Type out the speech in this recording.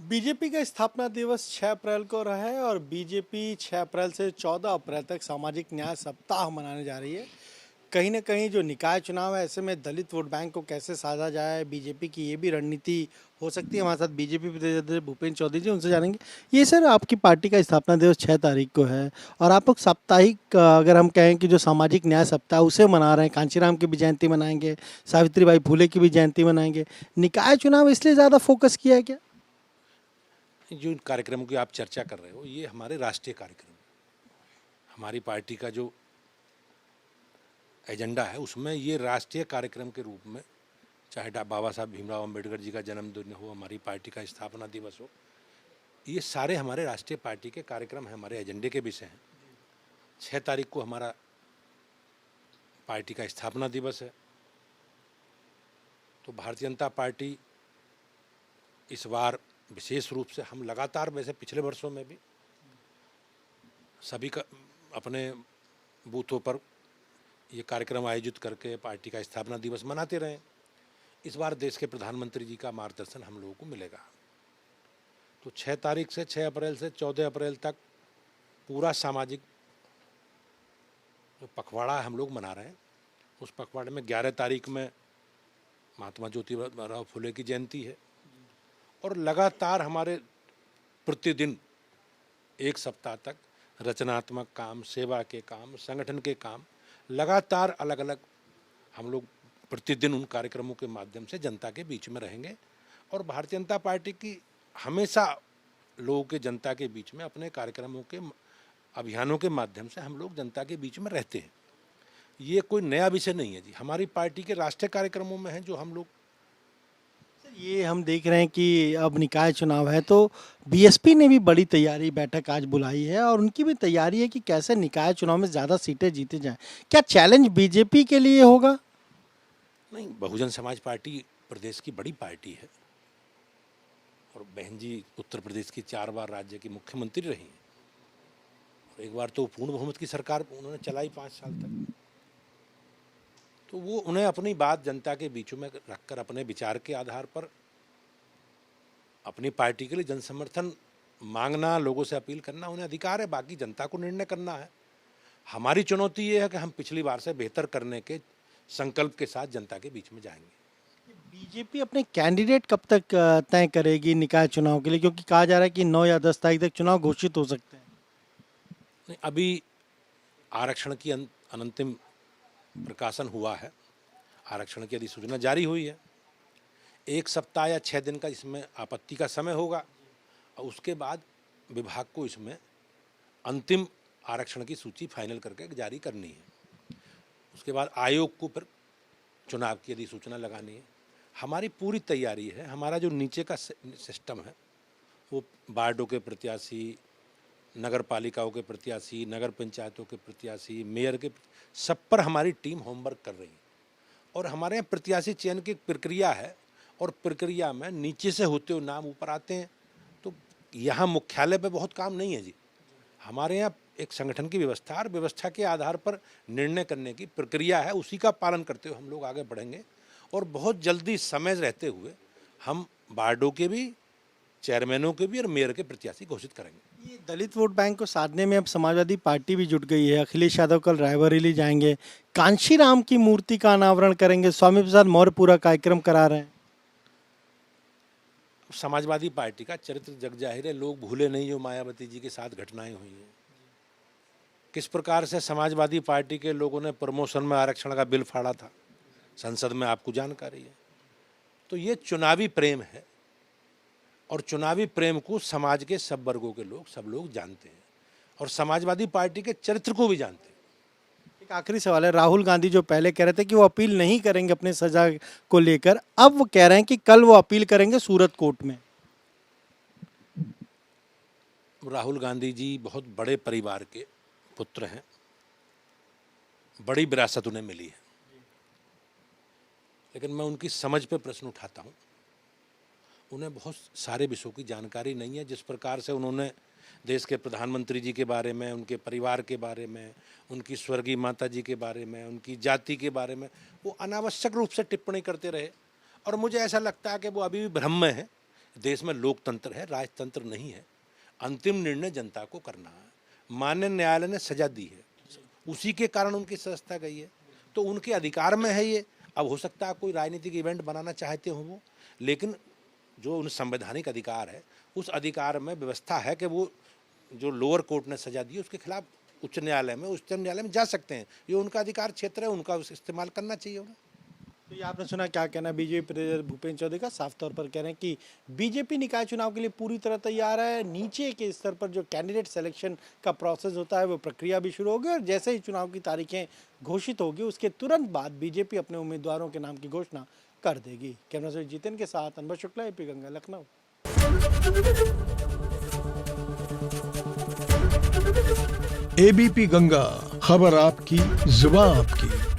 BJP का स्थापना दिवस 6 अप्रैल को रहा है और बीजेपी 6 अप्रैल से 14 अप्रैल तक सामाजिक न्याय सप्ताह मनाने जा रही है। कहीं ना कहीं जो निकाय चुनाव है, ऐसे में दलित वोट बैंक को कैसे साधा जाए, बीजेपी की ये भी रणनीति हो सकती है। हमारे साथ बीजेपी प्रदेश अध्यक्ष भूपेंद्र चौधरी जी, उनसे जानेंगे। ये सर, आपकी पार्टी का स्थापना दिवस 6 तारीख को है और आप लोग साप्ताहिक, अगर हम कहें कि जो सामाजिक न्याय सप्ताह उसे मना रहे हैं, कांचीराम की भी जयंती मनाएंगे, सावित्रीबाई फुले की भी जयंती मनाएंगे, निकाय चुनाव इसलिए ज़्यादा फोकस किया है क्या? जो इन कार्यक्रमों की आप चर्चा कर रहे हो, ये हमारे राष्ट्रीय कार्यक्रम है। हमारी पार्टी का जो एजेंडा है उसमें ये राष्ट्रीय कार्यक्रम के रूप में, चाहे बाबा साहब भीमराव अम्बेडकर जी का जन्मदिन हो, हमारी पार्टी का स्थापना दिवस हो, ये सारे हमारे राष्ट्रीय पार्टी के कार्यक्रम हैं, हमारे एजेंडे के विषय हैं। 6 तारीख को हमारा पार्टी का स्थापना दिवस है। तो भारतीय जनता पार्टी इस बार विशेष रूप से, हम लगातार वैसे पिछले वर्षों में भी सभी का अपने बूथों पर ये कार्यक्रम आयोजित करके पार्टी का स्थापना दिवस मनाते रहे। इस बार देश के प्रधानमंत्री जी का मार्गदर्शन हम लोगों को मिलेगा। तो 6 तारीख से 6 अप्रैल से 14 अप्रैल तक पूरा सामाजिक जो पखवाड़ा हम लोग मना रहे हैं। उस पखवाड़े में 11 तारीख में महात्मा ज्योतिराव फुले की जयंती है और लगातार हमारे प्रतिदिन एक सप्ताह तक रचनात्मक काम, सेवा के काम, संगठन के काम, लगातार अलग अलग हम लोग प्रतिदिन उन कार्यक्रमों के माध्यम से जनता के बीच में रहेंगे। और भारतीय जनता पार्टी की हमेशा लोगों के, जनता के बीच में अपने कार्यक्रमों के, अभियानों के माध्यम से हम लोग जनता के बीच में रहते हैं। ये कोई नया विषय नहीं है जी, हमारी पार्टी के राष्ट्रीय कार्यक्रमों में है जो हम लोग। ये हम देख रहे हैं कि अब निकाय चुनाव है, तो बीएसपी ने भी बड़ी तैयारी बैठक आज बुलाई है और उनकी भी तैयारी है कि कैसे निकाय चुनाव में ज़्यादा सीटें जीते जाएं। क्या चैलेंज बीजेपी के लिए होगा? नहीं, बहुजन समाज पार्टी प्रदेश की बड़ी पार्टी है और बहन जी उत्तर प्रदेश की 4 बार राज्य की मुख्यमंत्री रही हैं और एक बार तो पूर्ण बहुमत की सरकार उन्होंने चलाई 5 साल तक। तो वो, उन्हें अपनी बात जनता के बीच में रखकर अपने विचार के आधार पर अपनी पार्टी के लिए जन समर्थन मांगना, लोगों से अपील करना उन्हें अधिकार है, बाकी जनता को निर्णय करना है। हमारी चुनौती ये है कि हम पिछली बार से बेहतर करने के संकल्प के साथ जनता के बीच में जाएंगे। बीजेपी अपने कैंडिडेट कब तक तय करेगी निकाय चुनाव के लिए, क्योंकि कहा जा रहा है कि 9 या 10 तारीख तक चुनाव घोषित हो सकते हैं? नहीं, अभी आरक्षण की अंतिम प्रकाशन हुआ है, आरक्षण की अधिसूचना जारी हुई है। 1 सप्ताह या 6 दिन का इसमें आपत्ति का समय होगा और उसके बाद विभाग को इसमें अंतिम आरक्षण की सूची फाइनल करके जारी करनी है। उसके बाद आयोग को फिर चुनाव की अधिसूचना लगानी है। हमारी पूरी तैयारी है। हमारा जो नीचे का सिस्टम है वो वार्डों के प्रत्याशी, नगर पालिकाओं के प्रत्याशी, नगर पंचायतों के प्रत्याशी, मेयर के, सब पर हमारी टीम होमवर्क कर रही है और हमारे यहाँ प्रत्याशी चयन की प्रक्रिया है और प्रक्रिया में नीचे से होते हुए नाम ऊपर आते हैं। तो यहाँ मुख्यालय पे बहुत काम नहीं है जी, हमारे यहाँ एक संगठन की व्यवस्था और व्यवस्था के आधार पर निर्णय करने की प्रक्रिया है, उसी का पालन करते हुए हम लोग आगे बढ़ेंगे और बहुत जल्दी समय रहते हुए हम वार्डों के भी, चेयरमैनों के भी और मेयर के प्रत्याशी घोषित करेंगे। ये दलित वोट बैंक को साधने में अब समाजवादी पार्टी भी जुट गई है। अखिलेश यादव कल रायबरेली जाएंगे, कांशीराम की मूर्ति का अनावरण करेंगे, स्वामी प्रसाद मौर्य पूरा कार्यक्रम करा रहे हैं। समाजवादी पार्टी का चरित्र जग जाहिर है, लोग भूले नहीं जो मायावती जी के साथ घटनाएं हुई हैं। किस प्रकार से समाजवादी पार्टी के लोगों ने प्रमोशन में आरक्षण का बिल फाड़ा था, संसद में आपको जानकारी है। तो ये चुनावी प्रेम है और चुनावी प्रेम को समाज के सब वर्गों के लोग, सब लोग जानते हैं और समाजवादी पार्टी के चरित्र को भी जानते हैं। एक आखिरी सवाल है, राहुल गांधी जो पहले कह रहे थे कि वो अपील नहीं करेंगे अपने सजा को लेकर, अब वो कह रहे हैं कि कल वो अपील करेंगे सूरत कोर्ट में। राहुल गांधी जी बहुत बड़े परिवार के पुत्र हैं, बड़ी विरासत उन्हें मिली है, लेकिन मैं उनकी समझ पे प्रश्न उठाता हूँ। उन्हें बहुत सारे विषयों की जानकारी नहीं है। जिस प्रकार से उन्होंने देश के प्रधानमंत्री जी के बारे में, उनके परिवार के बारे में, उनकी स्वर्गीय माता जी के बारे में, उनकी जाति के बारे में वो अनावश्यक रूप से टिप्पणी करते रहे और मुझे ऐसा लगता है कि वो अभी भी भ्रम में है देश में लोकतंत्र है, राजतंत्र नहीं है। अंतिम निर्णय जनता को करना है। माननीय न्यायालय ने सजा दी है, उसी के कारण उनकी सदस्यता गई है, तो उनके अधिकार में है ये। अब हो सकता है कोई राजनीतिक इवेंट बनाना चाहते हो वो, लेकिन जो उन संवैधानिक अधिकार है, उस अधिकार में व्यवस्था है कि वो जो लोअर कोर्ट ने सजा दी उसके खिलाफ उच्च न्यायालय में जा सकते हैं। ये उनका अधिकार क्षेत्र है, उनका इस्तेमाल करना चाहिए उन्हें। तो ये आपने सुना क्या कहना है बीजेपी प्रदेश भूपेंद्र चौधरी का। साफ तौर पर कह रहे हैं कि बीजेपी निकाय चुनाव के लिए पूरी तरह तैयार है। नीचे के स्तर पर जो कैंडिडेट सिलेक्शन का प्रोसेस होता है वो प्रक्रिया भी शुरू होगी और जैसे ही चुनाव की तारीखें घोषित होगी उसके तुरंत बाद बीजेपी अपने उम्मीदवारों के नाम की घोषणा कर देगी। कैमरा से जितेन के साथ अनवर शुक्ला, एपी गंगा, लखनऊ। एबीपी गंगा, खबर आपकी, जुबान आपकी।